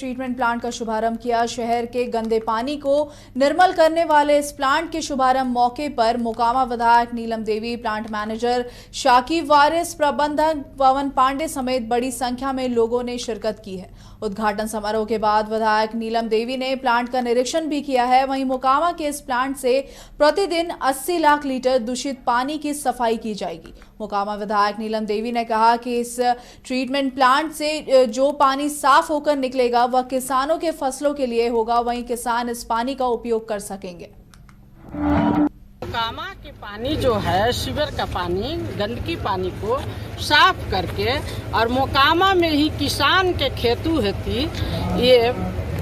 Treatment plant का शुभारंभ किया। शहर के गंदे पानी को निर्मल करने वाले इस प्लांट के शुभारंभ मौके पर मोकामा विधायक नीलम देवी, प्लांट मैनेजर शाकिब वारिस, प्रबंधक पवन पांडे समेत बड़ी संख्या में लोगों ने शिरकत की है। उद्घाटन समारोह के बाद विधायक नीलम देवी ने प्लांट का निरीक्षण भी किया है। वहीं मोकामा के इस प्लांट से प्रतिदिन 80 लाख लीटर दूषित पानी की सफाई की जाएगी। मोकामा विधायक नीलम देवी ने कहा कि इस ट्रीटमेंट प्लांट से जो पानी साफ होकर निकलेगा वह किसानों के फसलों के लिए होगा, वहीं किसान इस पानी का उपयोग कर सकेंगे। मोकामा के पानी जो है, सीवर का पानी, गंदगी पानी को साफ करके और मोकामा में ही किसान के खेतू हेती ये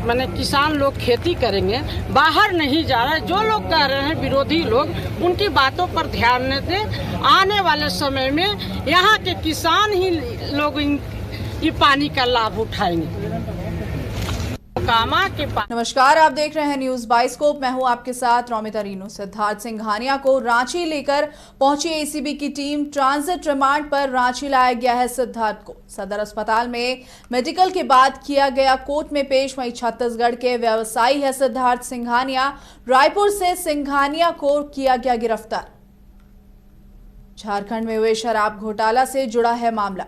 माने किसान लोग खेती करेंगे, बाहर नहीं जा रहे। जो लोग कह रहे हैं विरोधी लोग, उनकी बातों पर ध्यान न दें। आने वाले समय में यहाँ के किसान ही लोग ये पानी का लाभ उठाएंगे। नमस्कार, आप देख रहे हैं न्यूज बाइस्कोप। मैं हूं आपके साथ रोमिता रीनू। सिद्धार्थ सिंघानिया को रांची लेकर पहुंची एसीबी की टीम। ट्रांजिट रिमांड पर रांची लाया गया है सिद्धार्थ को। सदर अस्पताल में मेडिकल के बाद किया गया कोर्ट में पेश। वहीं छत्तीसगढ़ के व्यवसायी है सिद्धार्थ सिंघानिया। रायपुर से सिंघानिया को किया गया गिरफ्तार। झारखंड में हुए शराब घोटाला से जुड़ा है मामला।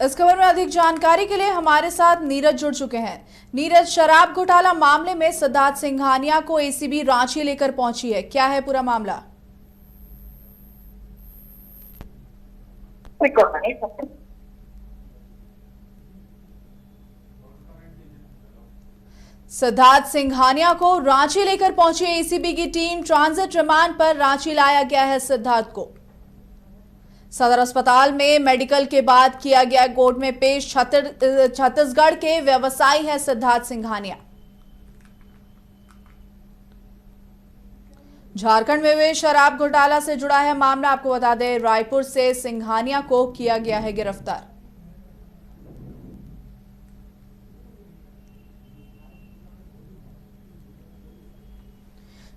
इस खबर में अधिक जानकारी के लिए हमारे साथ नीरज जुड़ चुके हैं। नीरज, शराब घोटाला मामले में सिद्धार्थ सिंघानिया को एसीबी रांची लेकर पहुंची है, क्या है पूरा मामला? सिद्धार्थ सिंघानिया को रांची लेकर पहुंची एसीबी की टीम। ट्रांजिट रिमांड पर रांची लाया गया है सिद्धार्थ को। सदर अस्पताल में मेडिकल के बाद किया गया कोर्ट में पेश। छत्तीसगढ़ के व्यवसायी है सिद्धार्थ सिंघानिया। झारखंड में हुए शराब घोटाला से जुड़ा है मामला। आपको बता दें, रायपुर से सिंघानिया को किया गया है गिरफ्तार।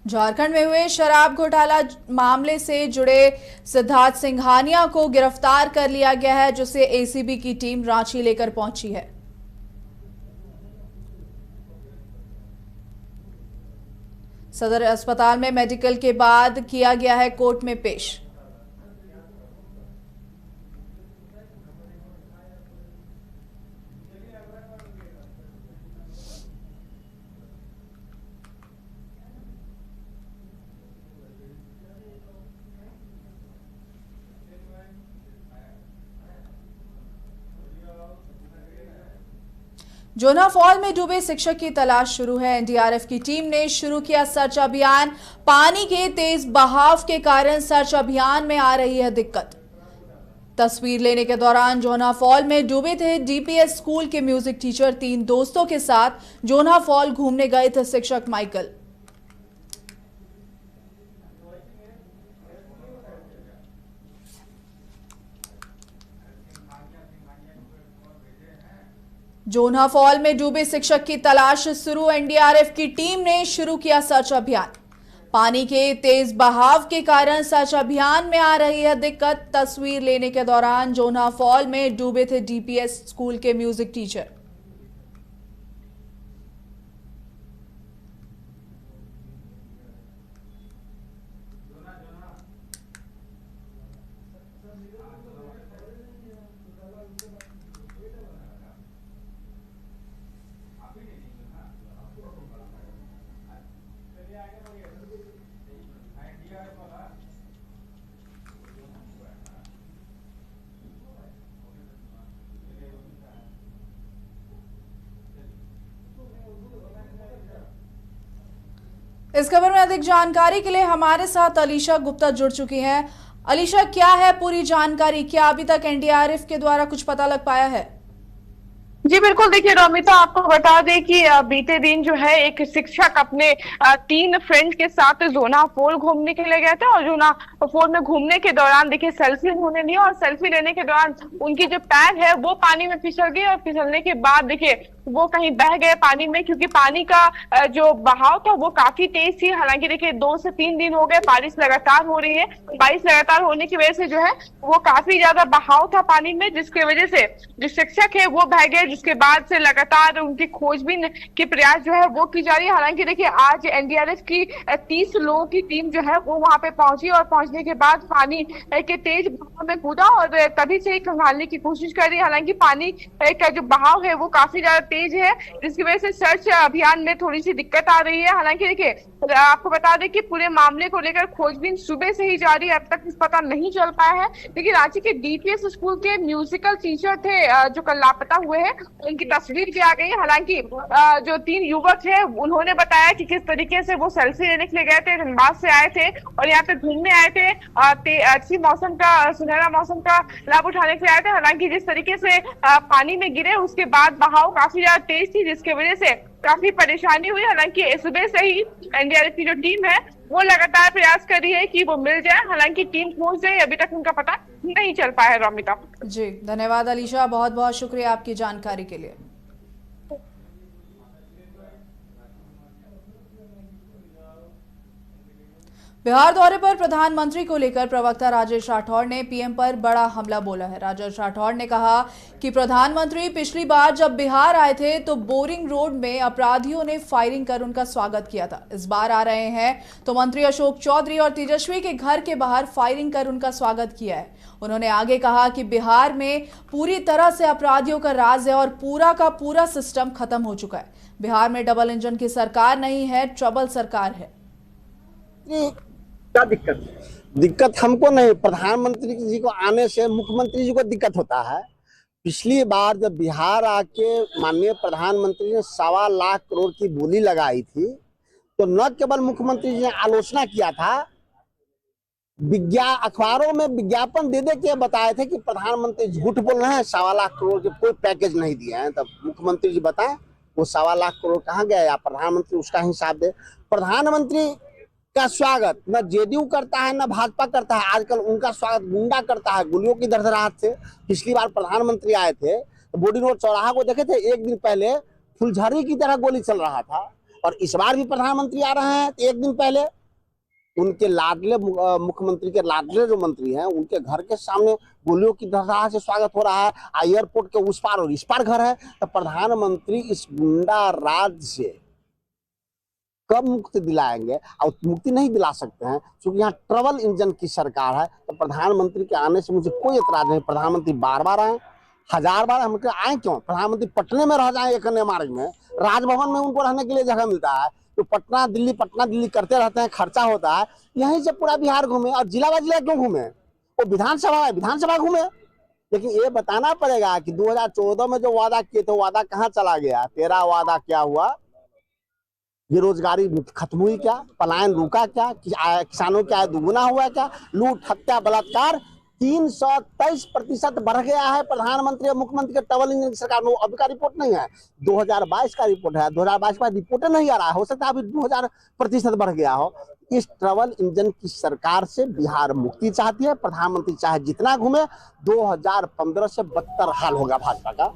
झारखंड में हुए शराब घोटाला मामले से जुड़े सिद्धार्थ सिंघानिया को गिरफ्तार कर लिया गया है, जिसे एसीबी की टीम रांची लेकर पहुंची है। सदर अस्पताल में मेडिकल के बाद किया गया है कोर्ट में पेश। जोना फॉल में डूबे शिक्षक की तलाश शुरू है। एनडीआरएफ की टीम ने शुरू किया सर्च अभियान। पानी के तेज बहाव के कारण सर्च अभियान में आ रही है दिक्कत। तस्वीर लेने के दौरान जोना फॉल में डूबे थे डीपीएस स्कूल के म्यूजिक टीचर। 3 दोस्तों के साथ जोना फॉल घूमने गए थे शिक्षक माइकल। जोना फॉल में डूबे शिक्षक की तलाश शुरू। एनडीआरएफ की टीम ने शुरू किया सर्च अभियान। पानी के तेज बहाव के कारण सर्च अभियान में आ रही है दिक्कत। तस्वीर लेने के दौरान जोना फॉल में डूबे थे डीपीएस स्कूल के म्यूजिक टीचर। इस खबर में अधिक जानकारी के लिए हमारे साथ अलीशा गुप्ता जुड़ चुकी हैं। अलीशा, क्या है पूरी जानकारी? क्या अभी तक एनडीआरएफ के द्वारा कुछ पता लग पाया है? जी बिल्कुल, देखिए रोमिता, आपको बता दें कि बीते दिन जो है एक शिक्षक अपने 3 फ्रेंड्स के साथ जोना फॉल घूमने के लिए गए थे और जोना फॉल में घूमने के दौरान देखिए सेल्फी होने ली और सेल्फी लेने के दौरान उनकी जो पैर है वो पानी में फिसल गई और फिसलने के बाद देखिए वो कहीं बह गए पानी में, क्योंकि पानी का जो बहाव था वो काफी तेज थी। हालांकि देखिए 2 से 3 दिन हो गए बारिश लगातार हो रही है। बारिश लगातार होने की वजह से जो है वो काफी ज्यादा बहाव था पानी में, जिसकी वजह से जो शिक्षक है वो बह गए, जिसके बाद से लगातार उनकी खोजबीन के प्रयास जो है वो की जा रही है। हालांकि देखिए आज एनडीआरएफ की 30 लोगों की टीम जो है वो वहां पे पहुंची और पहुंचने के बाद पानी के तेज बहाव में कूदा और तभी से खंगालने की कोशिश कर रही है। हालांकि पानी का जो बहाव है वो काफी ज्यादा तेज है, जिसकी वजह से सर्च अभियान में थोड़ी सी दिक्कत आ रही है। हालांकि देखिए आपको बता दें कि पूरे मामले को लेकर खोजबीन सुबह से ही जारी है, अब तक कुछ पता नहीं चल पाया है। लेकिन रांची के डीपीएस स्कूल के म्यूजिकल टीचर थे जो कल लापता हुए हैं, उनकी तस्वीर भी आ गई है। हालांकि जो 3 युवक है उन्होंने बताया कि किस तरीके से वो सेल्फी लेने के लिए गए थे, धनबाद से आए थे और यहाँ पे घूमने आए थे, अच्छी मौसम का, सुनहरा मौसम का लाभ उठाने के लिए आए थे। हालांकि जिस तरीके से पानी में गिरे उसके बाद बहाव काफी ज्यादा तेज थी, जिसकी वजह से काफी परेशानी हुई। हालांकि सुबह से ही एनडीआरएफ की जो टीम है वो लगातार प्रयास कर रही है कि वो मिल जाए। हालांकि टीम पहुंच गई, अभी तक उनका पता नहीं चल पाया है। रोमिता जी धन्यवाद अलीशा, बहुत बहुत शुक्रिया आपकी जानकारी के लिए। बिहार दौरे पर प्रधानमंत्री को लेकर प्रवक्ता राजेश राठौड़ ने पीएम पर बड़ा हमला बोला है। राजेश राठौड़ ने कहा कि प्रधानमंत्री पिछली बार जब बिहार आए थे तो बोरिंग रोड में अपराधियों ने फायरिंग कर उनका स्वागत किया था। इस बार आ रहे हैं तो मंत्री अशोक चौधरी और तेजस्वी के घर के बाहर फायरिंग कर उनका स्वागत किया है। उन्होंने आगे कहा कि बिहार में पूरी तरह से अपराधियों का राज है और पूरा का पूरा सिस्टम खत्म हो चुका है। बिहार में डबल इंजन की सरकार नहीं है, ट्रबल सरकार है। क्या दिक्कत हमको नहीं, प्रधानमंत्री जी को आने से मुख्यमंत्री जी को दिक्कत होता है। पिछली बार जब बिहार आके माननीय प्रधानमंत्री ने 1.25 लाख करोड़ की बोली लगाई थी तो न केवल मुख्यमंत्री जी ने आलोचना किया था, अखबारों में विज्ञापन दे के बताए थे कि प्रधानमंत्री झूठ बोल रहे हैं, 1.25 लाख करोड़ के कोई पैकेज नहीं दिए हैं। तब मुख्यमंत्री जी बताएं वो 1.25 लाख करोड़ कहाँ गया, या प्रधानमंत्री उसका हिसाब दे। प्रधानमंत्री का स्वागत न जेडीयू करता है न भाजपा करता है, आजकल उनका स्वागत गुंडा करता है गोलियों की धड़धड़ाहट से। पिछली बार प्रधानमंत्री आए थे तो बोर्डिंग रोड चौराहा को देखे थे, 1 दिन पहले फुलझड़ी की तरह गोली चल रहा था। और इस बार भी प्रधानमंत्री आ रहे हैं तो 1 दिन पहले उनके लाडले मुख्यमंत्री के लाडले जो मंत्री हैं उनके घर के सामने गोलियों की धड़धड़ाहट से स्वागत हो रहा है। एयरपोर्ट के उस पार और इस पार घर है। तो प्रधानमंत्री इस गुंडा राज से कब मुक्ति दिलाएंगे, और मुक्ति नहीं दिला सकते हैं क्योंकि यहाँ ट्रबल इंजन की सरकार है। तो प्रधानमंत्री के आने से मुझे कोई एतराज नहीं। प्रधानमंत्री बार-बार आए, 1000 बार हम आए क्यों, प्रधानमंत्री पटने में रह जाए, एक मार्ग में राजभवन में उनको रहने के लिए जगह मिलता है। तो पटना दिल्ली करते रहते हैं, खर्चा होता है। यहीं से पूरा बिहार घूमे और जिला जिला क्यों घूमे, वो विधानसभा घूमे। लेकिन ये बताना पड़ेगा कि 2014 में जो वादा किए थे वादा कहाँ चला गया, तेरा वादा क्या हुआ, बेरोजगारी खत्म हुई क्या, पलायन रुका क्या, किसानों की आय दुगुना हुआ क्या, लूट हत्या बलात्कार 323% बढ़ गया है प्रधानमंत्री और मुख्यमंत्री के डबल इंजन की सरकार में। अभी का रिपोर्ट नहीं है, 2022 का रिपोर्ट है, 2022 का रिपोर्ट नहीं आ रहा है, हो सकता है अभी 2000% बढ़ गया हो। इस ट्रबल इंजन की सरकार से बिहार मुक्ति चाहती है। प्रधानमंत्री चाहे जितना घूमे, 2015 से बदतर हाल होगा भाजपा का।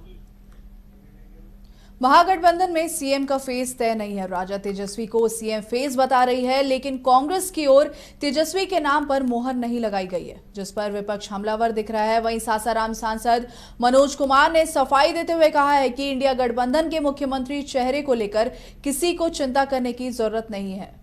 महागठबंधन में सीएम का फेस तय नहीं है। राजा तेजस्वी को सीएम फेस बता रही है, लेकिन कांग्रेस की ओर तेजस्वी के नाम पर मोहर नहीं लगाई गई है, जिस पर विपक्ष हमलावर दिख रहा है। वहीं सासाराम सांसद मनोज कुमार ने सफाई देते हुए कहा है कि इंडिया गठबंधन के मुख्यमंत्री चेहरे को लेकर किसी को चिंता करने की जरूरत नहीं है।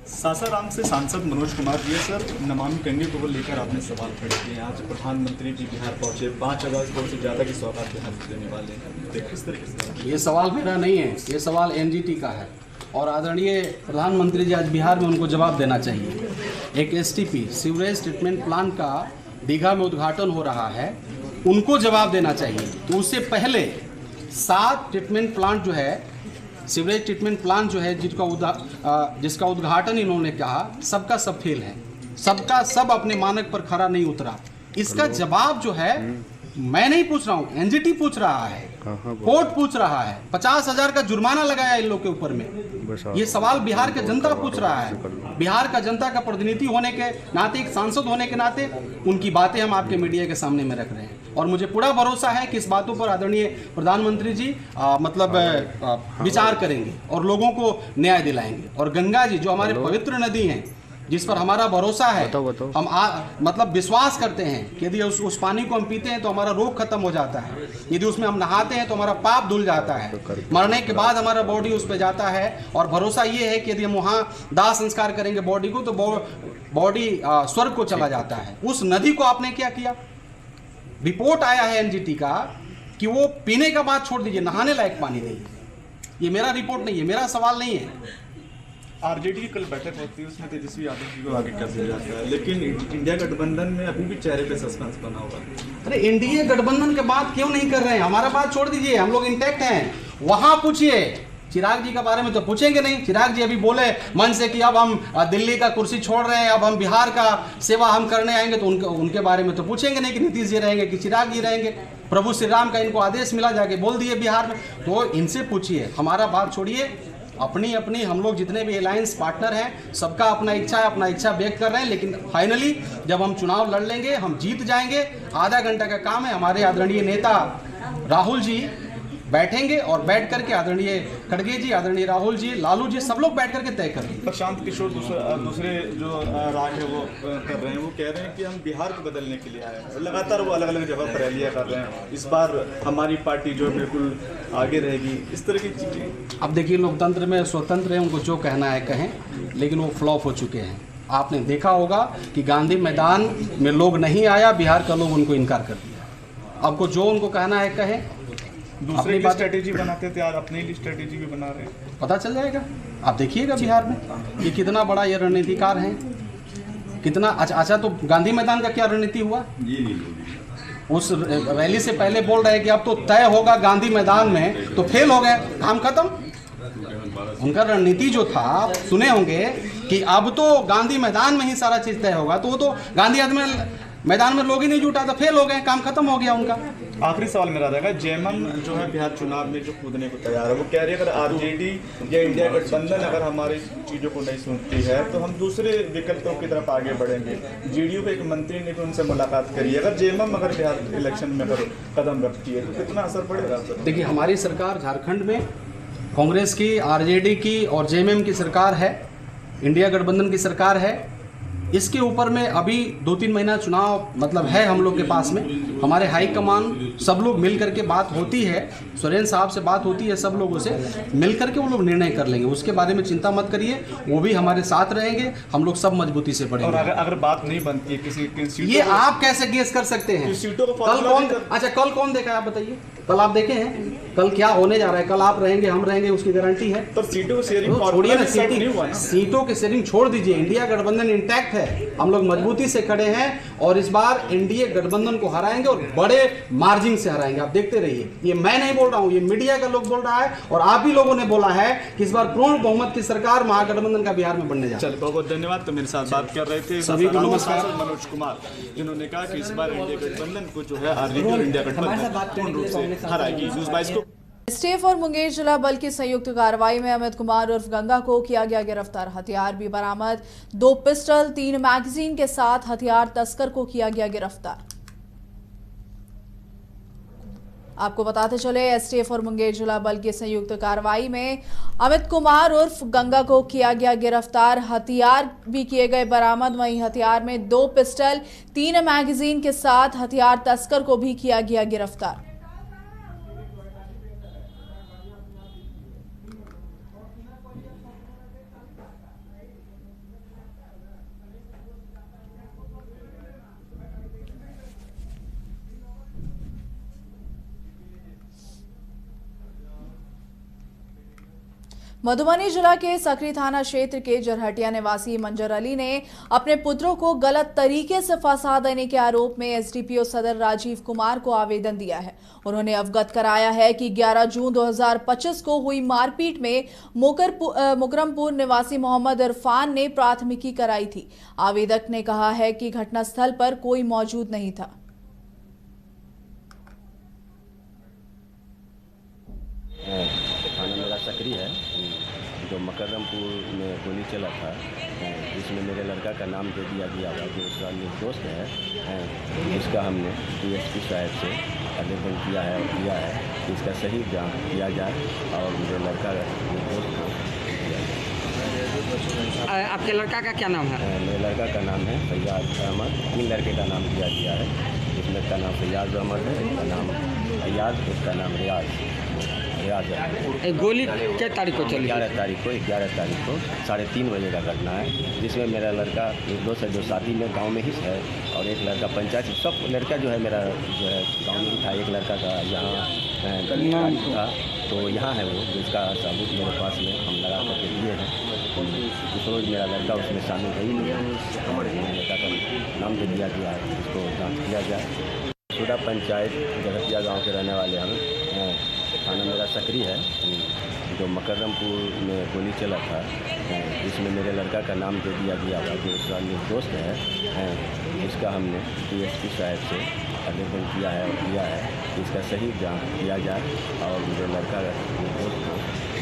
सासाराम से सांसद मनोज कुमार जी, सर नमामि गंगे को लेकर आपने सवाल खड़े किए। आज प्रधानमंत्री भी बिहार पहुंचे, 5,000 करोड़ से ज़्यादा की सौगात बिहार को देने वाले हैं, किस तरीके से? ये सवाल मेरा नहीं है, ये सवाल एनजीटी का है और आदरणीय प्रधानमंत्री जी आज बिहार में उनको जवाब देना चाहिए। एक एसटीपी सीवरेज ट्रीटमेंट प्लांट का दीघा में उद्घाटन हो रहा है, उनको जवाब देना चाहिए। तो उससे पहले 7 ट्रीटमेंट प्लांट जो है, सीवरेज ट्रीटमेंट प्लांट जो है जिसका उद्घाटन इन्होंने कहा, सबका सब फेल है, सबका सब अपने मानक पर खरा नहीं उतरा। इसका जवाब जो है मैं नहीं पूछ रहा हूँ, एनजीटी पूछ रहा है। कोर्ट पूछ रहा है, 50,000 का जुर्माना लगाया इन लोग के ऊपर में। ये सवाल बिहार के जनता पूछ रहा है। बिहार का जनता का प्रतिनिधि होने के नाते, एक सांसद होने के नाते उनकी बातें हम आपके मीडिया के सामने में रख रहे हैं और मुझे पूरा भरोसा है कि इस बातों पर आदरणीय प्रधानमंत्री जी विचार करेंगे और लोगों को न्याय दिलाएंगे। और गंगा जी जो हमारे पवित्र नदी हैं, जिस पर हमारा भरोसा है, हम विश्वास करते हैं कि यदि उस पानी को हम पीते हैं तो हमारा रोग खत्म हो जाता है, यदि उसमें हम नहाते हैं तो हमारा पाप धुल जाता है, मरने के बाद हमारा बॉडी उस पर जाता है। और भरोसा ये है कि यदि हम वहाँ दाह संस्कार करेंगे बॉडी को तो बॉडी स्वर्ग को चला जाता है। उस नदी को आपने क्या किया? रिपोर्ट आया है एनजीटी का कि वो पीने का बात छोड़ दीजिए, नहाने लायक पानी नहीं है। ये मेरा रिपोर्ट नहीं है, मेरा सवाल नहीं है। आरजेडी की कल बैठक होती है, उसमें तेजस्वी यादव जी को आगे कर दिया जाता है, लेकिन इंडिया गठबंधन में अभी भी चेहरे पे सस्पेंस बना हुआ है। अरे एनडीए गठबंधन के बात क्यों नहीं कर रहे हैं? हमारा बात छोड़ दीजिए, हम लोग इंटैक्ट हैं। वहां पूछिए, चिराग जी के बारे में तो पूछेंगे नहीं। चिराग जी अभी बोले मन से कि अब हम दिल्ली का कुर्सी छोड़ रहे हैं, अब हम बिहार का सेवा हम करने आएंगे, तो उनके बारे में तो पूछेंगे नहीं कि नीतीश जी रहेंगे कि चिराग जी रहेंगे। प्रभु श्री राम का इनको आदेश मिला, जाके बोल दिए बिहार में, तो इनसे पूछिए। हमारा बात छोड़िए, अपनी अपनी हम लोग जितने भी अलायंस पार्टनर हैं सबका अपना इच्छा है, अपना इच्छा व्यक्त कर रहे हैं। लेकिन फाइनली जब हम चुनाव लड़ लेंगे, हम जीत जाएंगे। आधा घंटा का काम है। हमारे आदरणीय नेता राहुल जी बैठेंगे और बैठ करके आदरणीय खड़गे जी, आदरणीय राहुल जी, लालू जी, सब लोग बैठ करके तय कर लेंगे। प्रशांत किशोर दूसरे जो राग है वो कर रहे हैं, वो कह रहे हैं कि हम बिहार को बदलने के लिए आए हैं। लगातार वो अलग अलग जगह पर रैलियाँ कर रहे हैं। इस बार हमारी पार्टी जो बिल्कुल आगे रहेगी, इस तरह की चीज़ें। अब देखिए, लोकतंत्र में स्वतंत्र है, उनको जो कहना है कहें, लेकिन वो फ्लॉप हो चुके हैं। आपने देखा होगा कि गांधी मैदान में लोग नहीं आया, बिहार का लोग उनको इनकार कर दिया। आपको जो उनको कहना है कहें। दूसरे की स्ट्रेटेजी बनाते थे, आज अपनी ही स्ट्रेटेजी भी बना रहे हैं। पता चल जाएगा, आप देखिएगा बिहार में ये कितना बड़ा ये रणनीतिकार है, कितना अच्छा। तो गांधी मैदान का क्या रणनीति हुआ? उस रैली से पहले बोल रहे हैं कि अब तो तय होगा गांधी मैदान में, तो फेल हो गए, काम खत्म। उनका रणनीति जो था, आप सुने होंगे कि अब तो गांधी मैदान में ही सारा चीज तय होगा, तो वो तो गांधी मैदान में लोग ही नहीं जुटा, तो फेल हो गए, काम खत्म हो गया उनका। आखिरी सवाल मेरा रहेगा, जेएमएम जो है बिहार चुनाव में जो कूदने को तैयार है, वो कह रही है अगर आरजेडी या इंडिया गठबंधन अगर हमारी चीज़ों को नहीं सुनती है तो हम दूसरे विकल्पों की तरफ आगे बढ़ेंगे। जेडीयू के एक मंत्री ने भी उनसे मुलाकात करी है। अगर जेएमएम अगर बिहार इलेक्शन में अगर कदम रखती है तो कितना असर पड़ेगा? देखिए, हमारी सरकार झारखंड में कांग्रेस की, आरजेडी की और जेएमएम की सरकार है, इंडिया गठबंधन की सरकार है। इसके ऊपर में अभी 2-3 महीना चुनाव है हम लोग के पास में। हमारे हाईकमान सब लोग मिल करके बात होती है, सुरेन साहब से बात होती है, सब लोगों से मिल करके वो लोग निर्णय कर लेंगे। उसके बारे में चिंता मत करिए, वो भी हमारे साथ रहेंगे, हम लोग सब मजबूती से बढ़ेंगे। और अगर बात नहीं बनती है किसी ये आप कैसे गेस कर सकते हैं? कल कौन देखा है आप बताइए? कल आप देखे हैं? कल क्या होने जा रहा है? कल आप रहेंगे, हम रहेंगे, उसकी गारंटी है? तो सीटों की शेयरिंग छोड़िए ना, सीटों की शेयरिंग छोड़ दीजिए। इंडिया गठबंधन इंटैक्ट है, हम लोग मजबूती से खड़े हैं और इस बार एनडीए गठबंधन को हराएंगे और बड़े मार्जिन से हराएंगे। आप देखते रहिए। ये मैं नहीं बोल रहा हूँ, ये मीडिया का लोग बोल रहा है और आप भी लोगों ने बोला है कि इस बार पूर्ण बहुमत की सरकार महागठबंधन का बिहार में बनने जा रहा है। चलिए, बहुत बहुत धन्यवाद। तो मेरे साथ बात कर रहे थे सभी को नमस्कार। मनोज कुमार, जिन्होंने कहा कि इस बार इंडिया गठबंधन को जो है आरजेडी और इंडिया गठबंधन पूर्ण रूप से हराएगी। न्यूज़ 22 को एसटीएफ और मुंगेर जिला बल की संयुक्त कार्रवाई में अमित कुमार उर्फ गंगा को किया गया गिरफ्तार। हथियार भी बरामद, 2 पिस्टल, 3 मैगजीन के साथ हथियार तस्कर को किया गया गिरफ्तार। आपको बताते चले, एसटीएफ और मुंगेर जिला बल की संयुक्त कार्रवाई में अमित कुमार उर्फ गंगा को किया गया गिरफ्तार। हथियार भी किए गए बरामद, वहीं हथियार में 2 पिस्टल, 3 मैगजीन के साथ हथियार तस्कर को भी किया गया गिरफ्तार। मधुबनी जिला के सकरी थाना क्षेत्र के जरहटिया निवासी मंजर अली ने अपने पुत्रों को गलत तरीके से फंसा देने के आरोप में एसडीपीओ सदर राजीव कुमार को आवेदन दिया है। उन्होंने अवगत कराया है कि 11 जून 2025 को हुई मारपीट में मुकरमपुर निवासी मोहम्मद इरफान ने प्राथमिकी कराई थी। आवेदक ने कहा है कि घटनास्थल पर कोई मौजूद नहीं था। मकरमपुर में गोली चला था, जिसमें मेरे लड़का का नाम दे दिया गया था, जो उसका निर्दोष है। इसका हमने DSP साहब से आवेदन किया है और किया है कि इसका सही जांच किया जाए और मेरे लड़का निर्दोष को दिया जाए। आपके लड़का का क्या नाम है? मेरे लड़का का नाम है फैयाज अहमद। 3 लड़के का नाम दिया गया है, जिसमें का नाम फैयाज अहमद है, इसका नाम अयाज, इसका नाम रियाज है। गोली क्या तारीख को चली? 11 तारीख को 3:30 बजे का घटना है, जिसमें मेरा लड़का निर्दोष है, जो शादी में गांव में ही है, और एक लड़का पंचायत, सब लड़का जो है मेरा जो है गांव में ही था। एक लड़का का यहाँ था, तो यहाँ है वो, जिसका सबूत मेरे पास में हम लगा करके दिए हैं। इस रोज़ मेरा लड़का उसमें शामिल है ही नहीं, हमारे लड़का का नाम दे दिया गया है, इसको जाँच किया जाए। सूडा पंचायत जगतिया गाँव के रहने वाले हम, थाना मेरा सकरी है। जो मकरमपुर में गोली चला था, जिसमें मेरे लड़का का नाम दे दिया गया था, जो उसका निर्दोष है। इसका हमने DSP साहब से आवेदन किया है और किया है कि इसका सही जांच किया जाए और मेरे लड़का निर्दोष को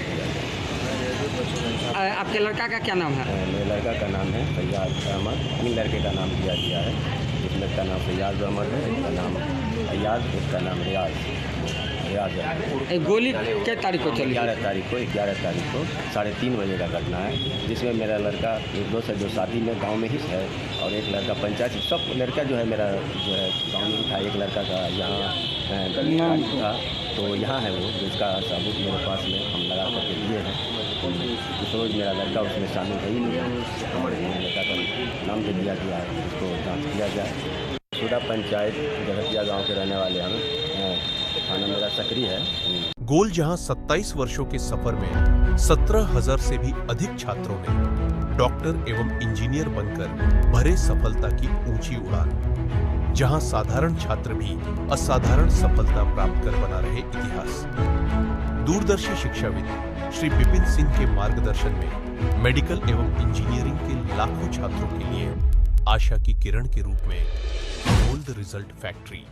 दिया जाए। आपके लड़का का क्या नाम है? मेरे लड़का का नाम है फैयाज अहमद। 3 लड़के का नाम दिया गया है, जिसमें का नाम फैयाज अहमद है, इसका नाम अयाज, इसका नाम रियाज है। गोली क्या तारीख को चली? 11 तारीख को 3:30 बजे का घटना है, जिसमें मेरा लड़का निर्दोष है, जो शादी में गांव में ही है, और एक लड़का पंचायत, सब लड़का जो है मेरा जो है गांव में ही था। एक लड़का का यहाँ था, तो यहाँ है वो, जिसका सबूत मेरे पास में हम लगा करके दिए हैं। इस रोज़ मेरा लड़का उसमें शामिल है ही नहीं, हमारे लड़का का नाम दे दिया गया है, इसको जाँच किया जाए। सूडा पंचायत जगतिया गाँव के रहने वाले हम, थाना मेरा सकरी है। गोल जहां 27 वर्षों के सफर में 17,000 से भी अधिक छात्रों ने डॉक्टर एवं इंजीनियर बनकर भरे सफलता की ऊंची उड़ान, जहां साधारण छात्र भी असाधारण सफलता प्राप्त कर बना रहे इतिहास। दूरदर्शी शिक्षाविद श्री विपिन सिंह के मार्गदर्शन में मेडिकल एवं इंजीनियरिंग के लाखों छात्रों के लिए आशा की किरण के रूप में गोल्ड रिजल्ट फैक्ट्री